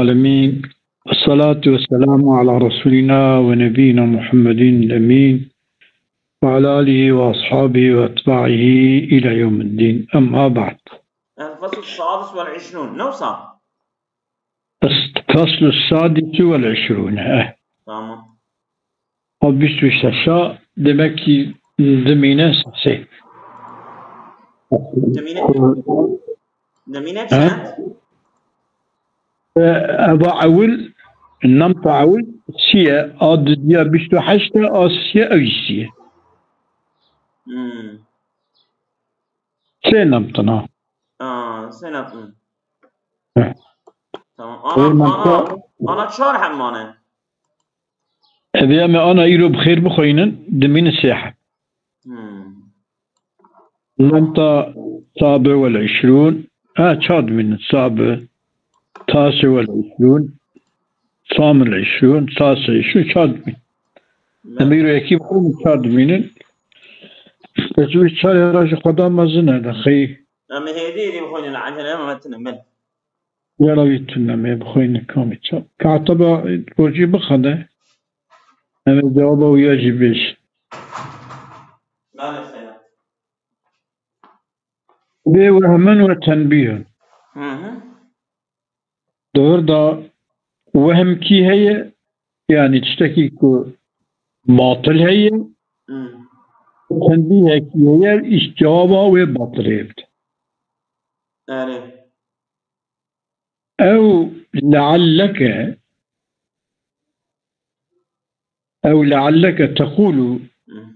العالمين. الصلاة والسلام على رسولنا ونبينا محمد الأمين وعلى آله وأصحابه وأتباعه إلى يوم الدين. أما بعد. الفصل السادس والعشرون نوصل. الفصل السادس والعشرون. تمام. وبشتو شاشا دمكي زمينة سي. زمينة شات. أبا عول النمط عول سيا أد ديا بشتو حشتا أسيا أويسيا. سي نمطنا. سي نمطنا. تمام. أنا شارح أمانة. أبي أنا إيرو بخير بخوينن دمين الساحة. نمطة 27 شاد من السابع 29 صامل 20 29 شاد من أميرو يكيب خون شاد من تجوي شاري راجع قدام مزنة أخي أما هذي بخوين العجلة ما تنمل يا ريتنا ما بخوين كامل شاد كعتبة توجي بخده أنا جوابه ويجبش ما نسينا بوهمن وتنبيه دور دا وهم كي هي يعني تشتكي كو باطل هي تنبيه كي هي استجابة وباطل هيبت أو لعلك تقول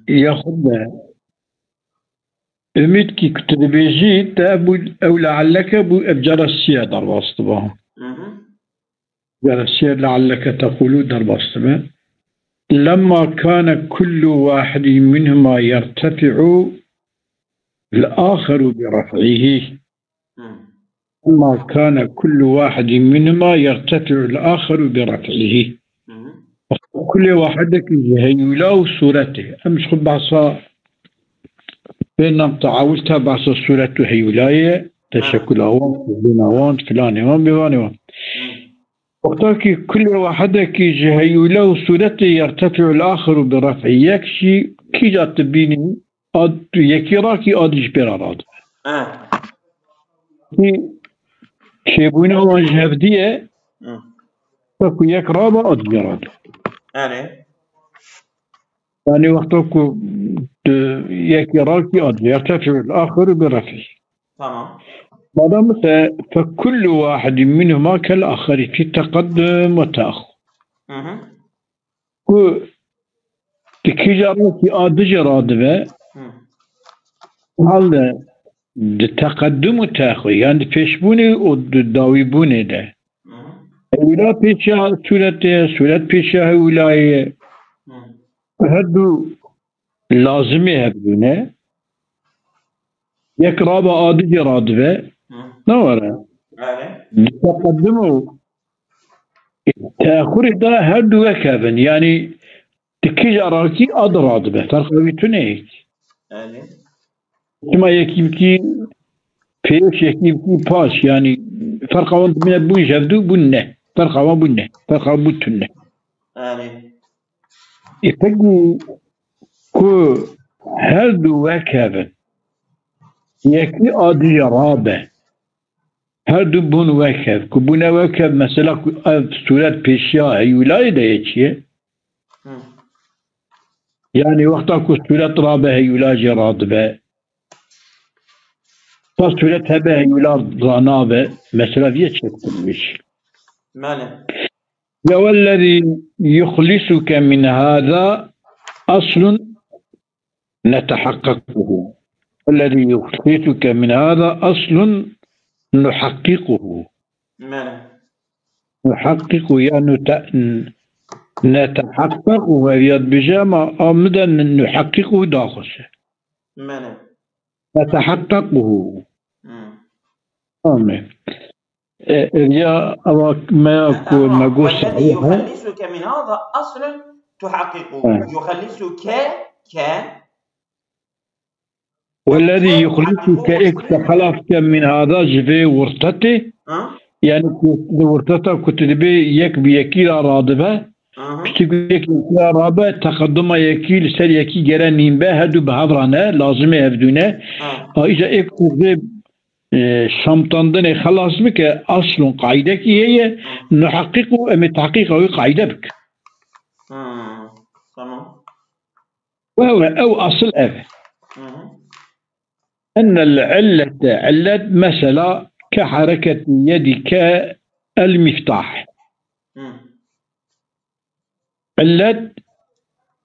ياخذ أميت كي كتب بيجي أو لعلك أبجر السيا درباست بهم جر السيا لعلك تقول درباست بهم لما كان كل واحد منهما يرتفع الآخر برفعه لما كان كل واحد منهما يرتفع الآخر برفعه كل واحد هيولا صورته أمس خب بعصا بينما تعاول تبع صورة هيولاية تشكل أوان بناوان فلان وان بوان وان وقتاكي كل واحد كي هيولا صورته يرتفع الآخر برفعه يكشي كي جات بيني يكي راكي آدش براراد شيبونا وانجه هفدية فكو يك رابا آدش براراد يعني وقتاكو يكي راكي آدش يرتفع الآخر برفعه تمام مادام فكل واحد منهما كالآخر في تقدم وتأخر كي جاراكي آدش رادبه هذا تقدم وتأخر يعني فيشبوني وداويبوني ده ولا بيشا سورة بيشا ولاية هدو لازمي هبدونه يقرب آدج رادبه نورا تقدموا تأخر ده هدو وكابن يعني تكي جاراكي آد رادبه فرقويتون هيك كما يكيبكي فيش يكيبكي باش يعني فرقوان من بون جفدو بونه فرقوان بونه فرقوان بوتونه يفقوا كو هدو وكابن يكي آدي رابه هدو بون وكاب كبون وكاب مثلا سورة بيشيا هيولاي ده يتشيه يعني وقتا كو سورة رابه هيولاي رادبه فسورة هبه هيولاي رانابه مثلا يتشيه بيش والذي يخلصك من هذا أصل نتحققه الذي يخلصك من هذا أصل نحققه نحققه يعني نتحققه يد بجامع أمدا نحققه داخل نتحققه آمين يا ما يقول والذي يخلصك من هذا أصل تحققه يخلصك والذي يخلصك إكت خلفك من هذا جفي ورطته يعني ورتتا كتبي يك بيكيل رادبة بتقول يك رابة تقدم يكيل سر يكي جرانين به هدو بهضرنا لازم يبدونه إذا اكتب شمطندن خلاص بك أصل قاعدة كي هي نحقق أم تحقيق قاعدة بك تمام. وهو أو أصل أن العلة علة مثلا كحركة يدك المفتاح علة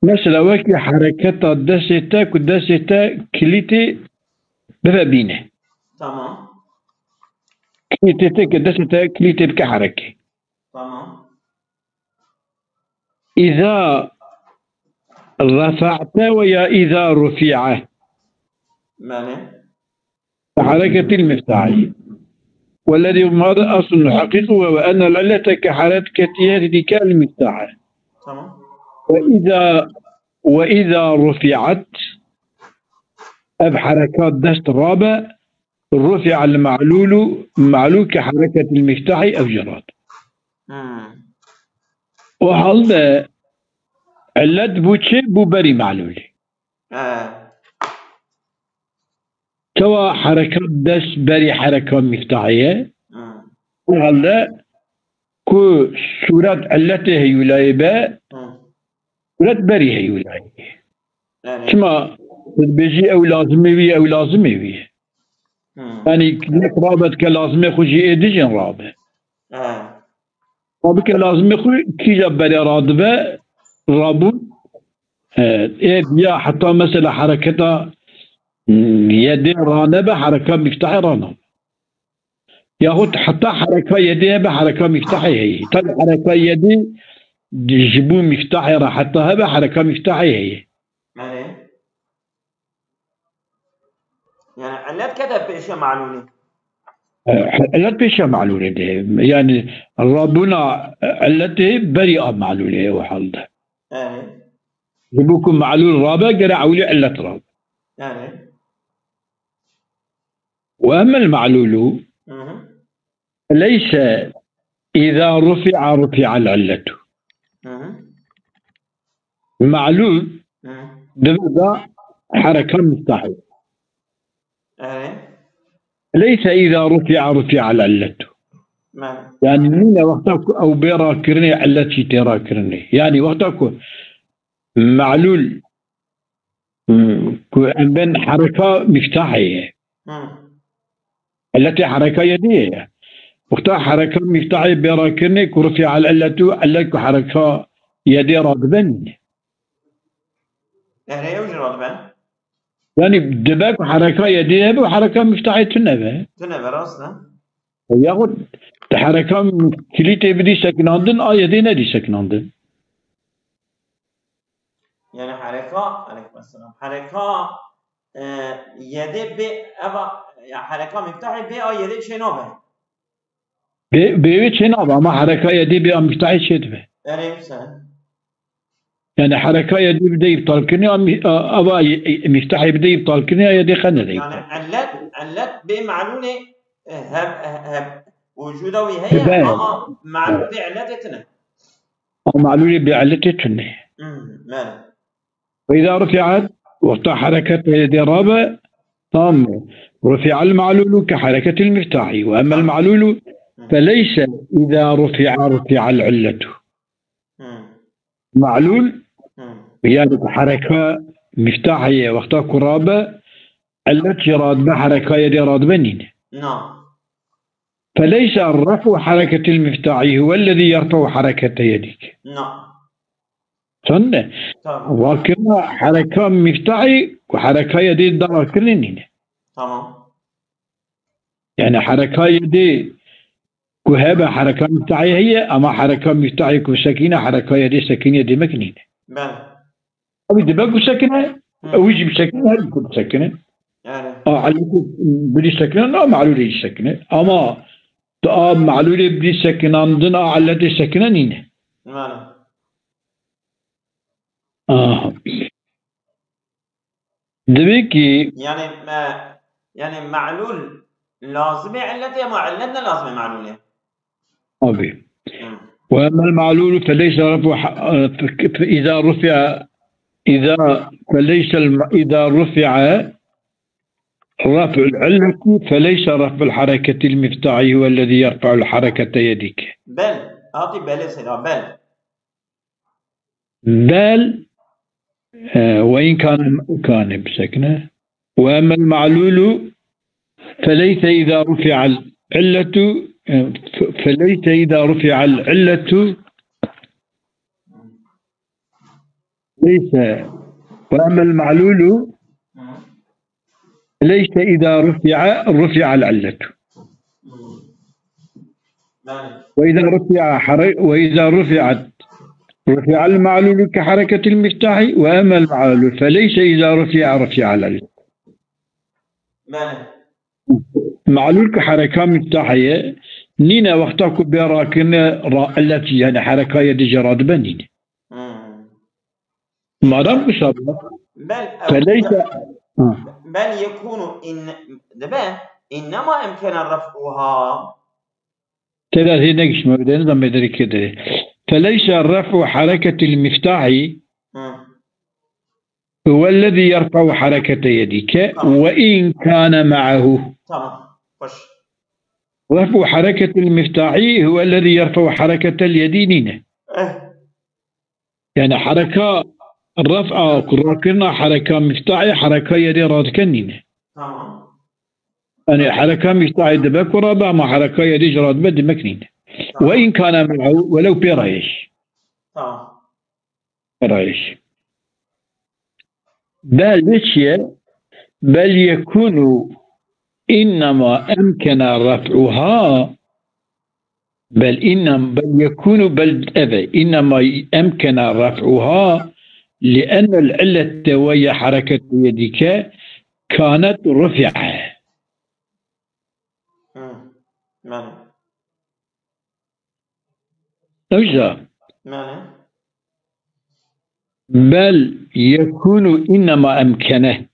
مثلا وكي حركة دستا كليتي بابينه تمام. كليتي دستا كليتي بكحركة تمام. إذا رفعت ويا إذا رفع ماني حركة المفتاح والذي ماذا أصل حقيقة وأن العلة كحركة يدك المفتاح تمام. وإذا رفعت بحركات دست رابع رفع المعلول كحركة المفتاح أو جراد وهذا علت بوتشي ببري معلول سواء حركات دست بري حركة مفتاحية وهذا كو سورة علته يلايبا سورة بري هي يلايبا كما بيجي أو لازمي أو لازمي يعني لك رابط كلازمي خوشي إيديجن رابط رابط كلازمي خوشي كي جاب بري رادبة رابون بيا حتى مثلا حركة يدي رانبة حركة مفتاحة رانبة ياخد حتى حركة يدي بحركة مفتاحة هي طيب حركة يدي جيبوا مفتاحة راح حتى بحركة مفتاحة هي يعني علات كذا بأشياء معلولة علات بأشياء معلولة ده يعني ربنا علته بريئة معلولة وحال ده جيبوكم معلول رابع قرعوا لي علة رابع وأما المعلول ليس إذا رفع العلة المعلول ده حركة مستحيل ليس إذا رفع العلة يعني من وقتك أو بيرا كرني علتي ترى كرني يعني وقتك معلول بين حركة مفتاحية التي حركة يدية وقتها حركة مفتاحية بيرا كرني ورفع العلة علك حركة يدي رادبن يعني يوجد رادبن يعني دباك حركة يديه وحركة مفتاحية تنبه راسنا ياخد حركة كليتي بدي سكناندن يدينا دي سكناندن يعني حركة عليكم السلام حركة يدي أبا يعني حركة مفتاحية يدي شنوبه بيوت شنوبه ما حركة يدي مفتاحية شتبه يعني حركة يدي بدي يبطل كني أبا مفتاحي بدي يبطل كني يدي خلنا دي يعني علت بمعلولة هب وجوده وهي معلول بعلتنا معلول بعلتنا ماله وإذا رفعت وقت حركة يدي رابع تام رفع المعلول كحركة المفتاح وأما المعلول فليس إذا رفع العلة معلول يعني حركة مفتاحية وقتها قرابة التي راد بحركة يدي راد بنين نعم فليس الرفع حركة المفتاح هو الذي يرفع حركة يديك نعم صنع وكما حركة مفتاحي وحركة يدي الدار كلنين تمام يعني حركة يدي كهابة حركة مفتاحية هي أما حركة مفتاحية كسكينة حركة يدي سكينة دي مكنين بله أو دباكو سكنة أو يجي بسكنة هل يكون سكنة عليكم بدي سكنة لا معلولي سكنة أما معلولي بدي سكنة عندنا علتي سكنة نين ماله دبيكي يعني معلول لازم علتي ما علتنا لازم معلولة أبي. وأما المعلول فليس إذا رفع رفع العلة فليس رفع الحركة المفتاح هو الذي يرفع الحركة يديك. بل أعطي بل سيدنا بل وإن كان بسكنة. وأما المعلول فليس إذا رفع العلة ليس. وأما المعلول ليس إذا رفع العلة. وإذا رفع المعلول كحركة المفتاح. وأما المعلول فليس إذا رفع العلة. معلول كحركة مفتاحية نينا وقتا كبيرا كنا التي يعني حركة يد جراد بنين ما دام مشابه فليس بل يكون إنما يمكن رفعها هي نقش ما بدنا ندري كده. فليس رفع حركة المفتاح هو الذي يرفع حركة يدك وإن كان معه. رفع حركة المفتاح هو الذي يرفع حركة اليدين. يعني حركة الرفع كنا حركة مفتاحية حركة يدي راد كنينة. يعني حركة مفتاحية دبك ورابع مع حركة يدي جراد بد مكنينة. وإن كان معه ولو برايش. بل يكون إنما أمكن رفعها إنما أمكن رفعها لأن العلة وهي حركة يدك كانت رفعة. بل يكون إنما أمكنه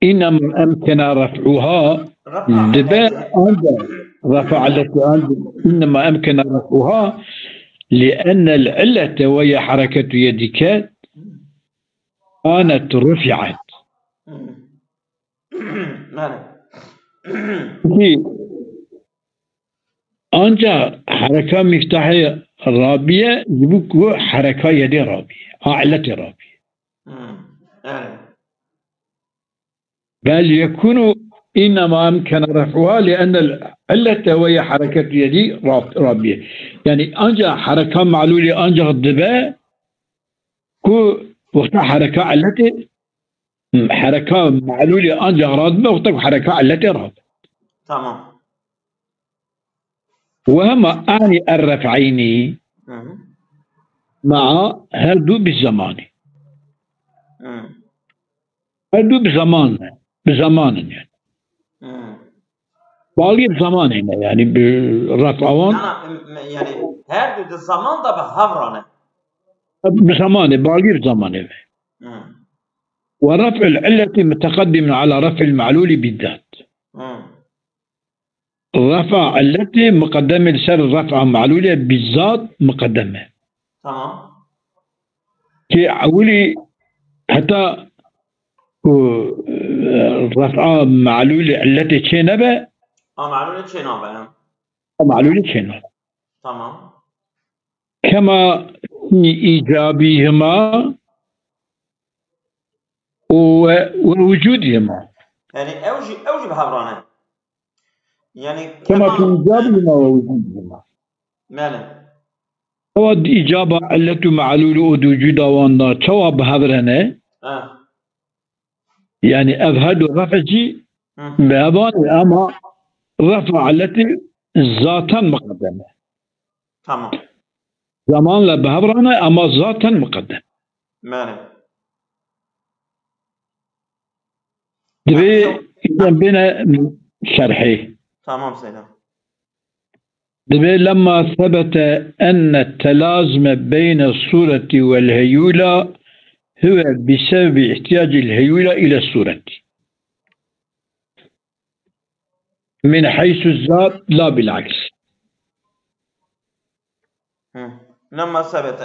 إنما أمكن رفعها رفع التي إنما أمكن رفعها لأن العلة وهي حركة يدك كانت رفعت. أنت حركة مفتاحية رابية يبقى حركة يدي رابية علة رابية. بل يكون إنما أمكن رفعها لأن العلة وهي حركة يدي رابية. يعني أنجا حركة معلولة أنجا الضباء كو وقت حركة علتي حركة معلولة أنجا رابية وقت حركة علتي رابية. تمام. وهما أعني الرفعين مع هردو بالزمان. هردو بزمان يعني. باقي بزمان هنا يعني بالرفعون. يعني هردو بالزمان ده بهبرانه. بزمان باقي بزمان. ورفع العلة متقدم على رفع المعلول بالذات. رفع التي مقدمة لسر رفع معلولة بالذات مقدمة. تمام. كي أولي حتى رفع معلولة التي تشينبه. معلولة تشينبه. معلولة تشينبه. تمام. كما في إيجابهما ووجودهما. يعني أوجب هبرانه. يعني كما في إيجابهما ووجودهما. ماله. ود إجابة التي معلول وجود وانا تواب هبرانه. يعني أبهد رفعي بأبان أما رفع التي ذاتا مقدمة. تمام. زمان لبهبرانه أما ذاتا مقدمة. ماله. دبي إذا بنا شرحي. تمام سيدنا. دبي لما ثبت أن التلازم بين الصورة والهيولة هو بسبب احتياج الهيولة إلى الصورة. من حيث الذات لا بالعكس. لما ثبت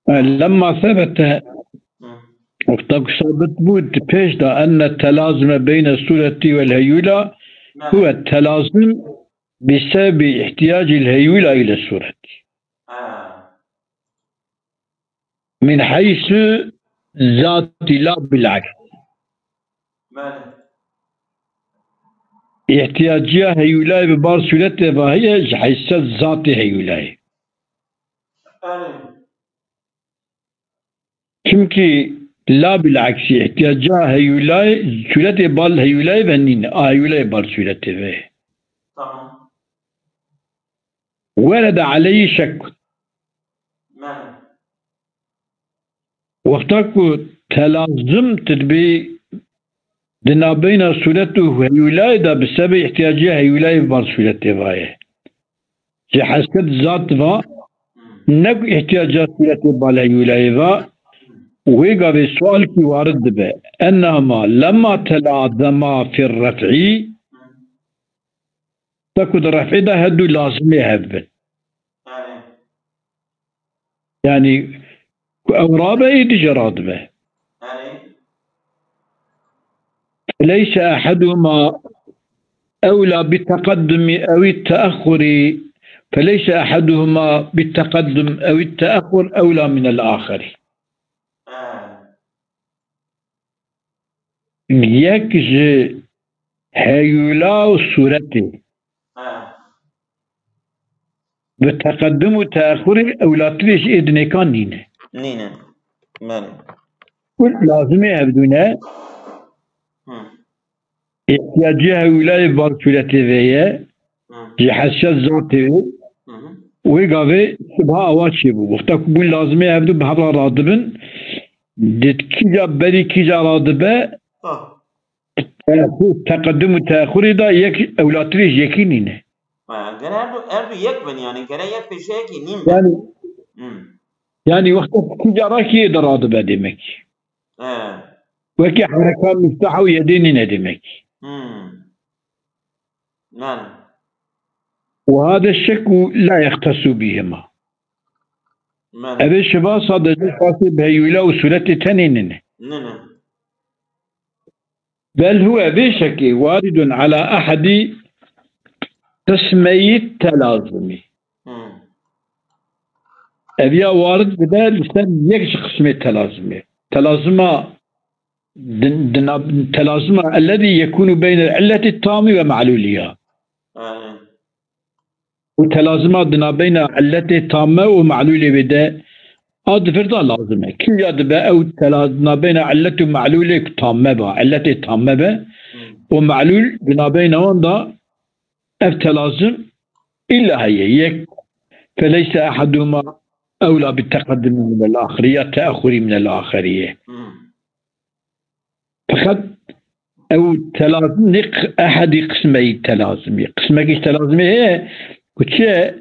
لما ثبت وقتك ثابت بود پیش دا أن التلازم بين الصورة والهيولة هو التلازم بسبب احتياج الهيولة إلى الصورة من حيث ذات لا بالعكس. احتياجها هيولاي ببار صورته فهي حيث ذات هيولاي. çünkü لا بالعكس احتياجها هيولاي صورته بال هيولاي بنين هيولاي بال صورته به. ورد عليه شك. وقتك تلازم تدبي دنا بين صورته وهيولاي دا بسبب احتياجها هيولاي بال صورته به. جي حسد ذات ذا نك احتياجات صورته بال هيولاي ذا ويقع السؤال كي وارد به أنهما لما تلازما في الرفعي تكون الرفعي ده هدو لازم يهبل يعني أورابه يدجراد به ليس أحدهما أولى بالتقدم أو التأخر فليس أحدهما بالتقدم أو التأخر أولى من الآخر. یک هیولا و صورته به تقدم و تأخر اولاتریش ادنکان نینه کل لازمه هفدونه احتیاجی هیولای بار صورته ویه جحسیت ذاته وی گاوه سبها آواچه بو وقتا کبون لازمه هفدو به حفظ رادبن دید کجا بری کجا رادبه تقدم وتأخر ده يك أولاتريش يكينينه. كان هردو يك بن يعني كان يك في شيء نيم. يعني وقت تجارك يدراد بدمك. وكي حركات مفتاحة ويدين ندمك. نعم. وهذا الشك لا يختص بهما. هذا الشباب صادق خاص بهيولا وسورة تنينه. نعم. بل هو بشك وارد على أحد قسمي التلازم. أبيا وارد بدا لسان يكش قسم التلازم. تلازم الذي يكون بين العلة التامة ومعلولها. وتلازم بين علة التامة ومعلولة بدا أضفر ده لازمه كل يد بقى أو تلازم بين علة ومعلولة تامة بقى علة تامة بقى ومعلول بنا بين وندا افتلازم إلا هي يك فليس أحدهما أولى بالتقدم من الآخرية تأخري من الآخرية فقد أو تلازم نق أحد قسمي التلازم قسمي التلازم هي كتشي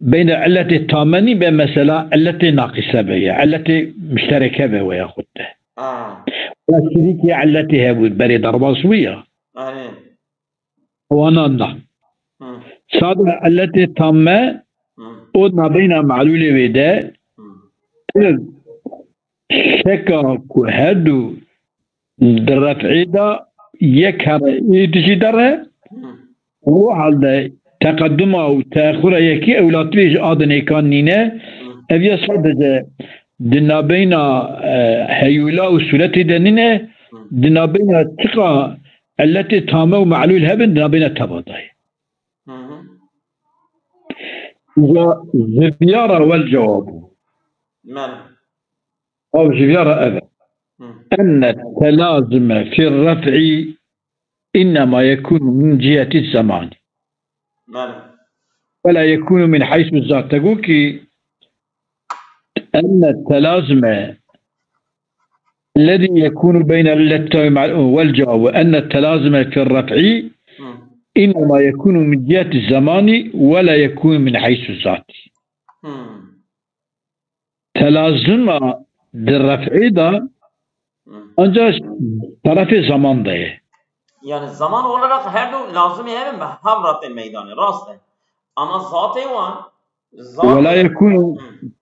بين علة التامني بمثلا علة ناقصة بها علة مشتركة بها وياخدها وشريكي علتها بري ضربة سوية وانا صادق علة التامة ودنا بين معلولة بدا شكا كهدو الرفعي دا يكهر يتشي درها وعلى تقدمه وتأخره يكي أولاتريش آدني كان نينه أبيا صادقه دنا بين هيولا وسلتي دنينه دنا بين تقى التي تامه ومعلول هبن دنا بين التباطي وزبيارة والجواب أو زبيارة أبا أن التلازم في الرفع إنما يكون من جهة الزمان ولا يكون من حيث الذات تقول أن التلازم الذي يكون بين اللتة والجواب وأن التلازم في الرفع إنما يكون من جهة الزمان ولا يكون من حيث الذات تلازم الرفع ده أنجاز طرف الزمان ده Yani zaman olarak her du lazım hemen havrat meydanı rastı. Ama zatı var. ولا يكون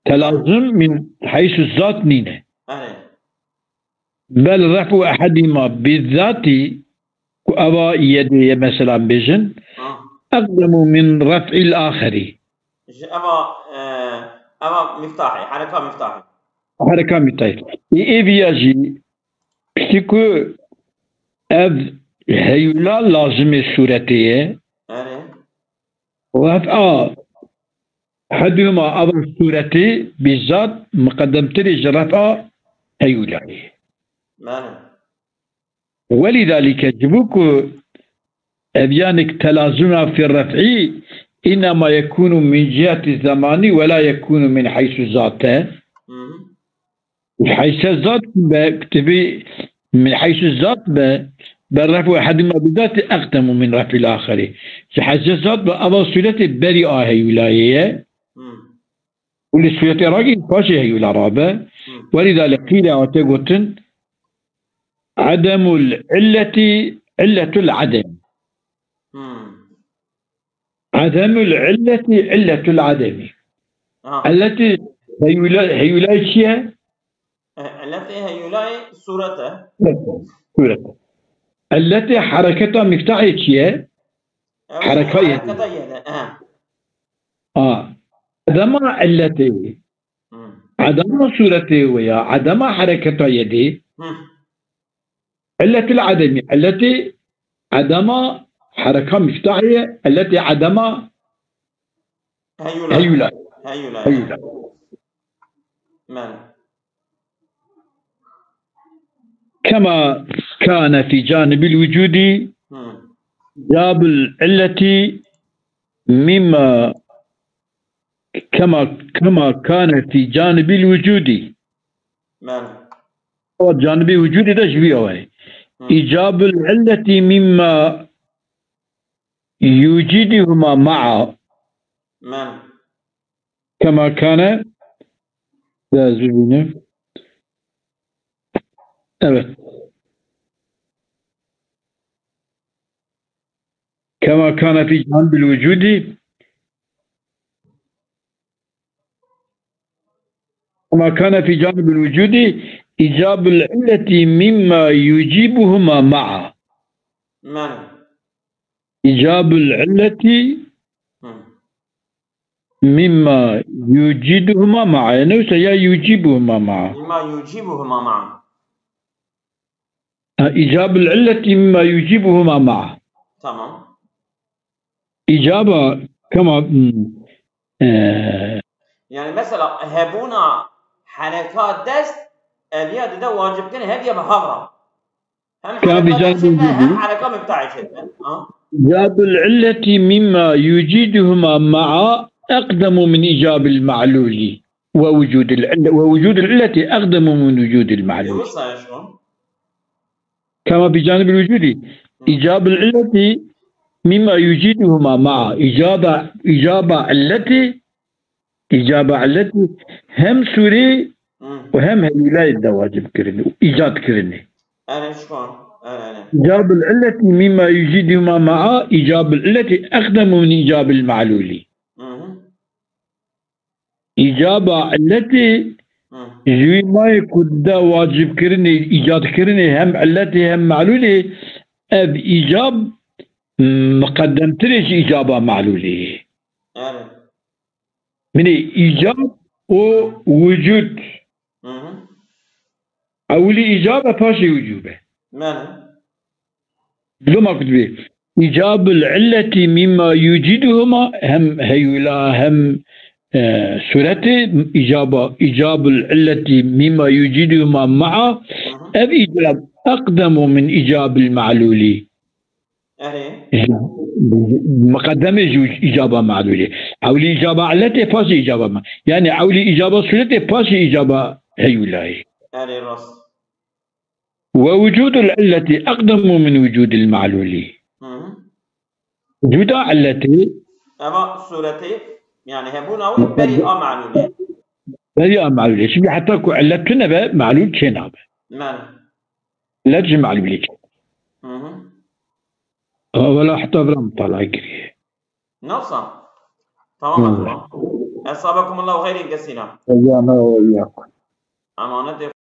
تلازم من حيث الذات نينه Evet. بل رفع أحدهما بالذات أبا يدي مثلا بجن أقدم من رفع الآخر. أما مفتاحي حركة مفتاحي. حركة مفتاحي. إيفياجي بتكو أب هيولا لازم السورتية. Evet. رفع أحدهما أبا السورتي بالذات مقدم تريج رفع هيولا. ولذلك جبوك أبيانك تلازمها في الرفع إنما يكون من جهة الزمان ولا يكون من حيث ذاته. حيث الذات بكتبي من حيث الذات بالرفع أحدهما بالذات أقدم من رفع الآخر. حيث الذات بأبا صلته بريئة هيولاية وللصلة راجل فاشي هيولا رابع. ولذلك قيل وتقولن عدم العلة علة العدم. عدم العلة علة العدم. التي هيولاي شيء التي هيولاي صورته التي حركتها مفتاحية شيء حركة عدم علته عدم صورته ويا عدم حركة يدي علة العدم التي عدم حركة مفتاحية التي عدم هيولا كما كان في جانب الوجود جاب العلة مما كما كان في جانب الوجود جانب الوجود ده شبيه إيجاب العلة مما يوجدهما معا كما كان كما كان في جانب الوجود كما كان في جانب الوجود إيجاب العلة مما يجيبهما معا. إيجاب العلة مما يوجدهما معا يعني يجيبهما معا. مما يجيبهما معا. إيجاب العلة مما يجيبهما معا. تمام. إجابة كما يعني مثلا هبونا حركات دست اليد ده واجب كان هبيه بهضره هم حركه مفتاحيه إيجاب العلة مما يجيدهما معا أقدم من إيجاب المعلول ووجود العلة أقدم من وجود المعلول. كما بجانب الوجود إيجاب العلة مما يجيدهما معا إجابة علتي هم سوري وهم هيولاي الدواجب كرني إيجاد كرني. أنا شلون؟ إيجاب العلة مما يجيدهما معا إيجاب العلة أقدم من إيجاب المعلول. إجابة علتي زي ما يكون دا واجب كرني إيجاد كرني هم علتي هم معلولي أب إيجاب مقدم تريش إجابة معلولي. من إيجاب ووجود أولي إجابة فاشي وجوبه لو ما كنت بيه إيجاب العلة مما يوجدهما هم هيولا هم سورته إيجاب العلة مما يوجدهما معا أب إيجاب أقدم من إيجاب المعلولي. مقدمة إجابة معلولة أولي إجابة علته فاشي إجابة يعني أولي إجابة سورته فاشي إجابة هيولاي. ووجود العلة أقدم من وجود المعلول. وجود علته أما سورته يعني هبونا بريئة معلولة. بريئة معلولة شبي حتى كو علتنا بقى معلول كنابه. لا تجي معلولة. ولا حتى بلا مطلع قريه نصا تمام. أصابكم الله خير كثيرا. وإيانا وإياكم. أمانة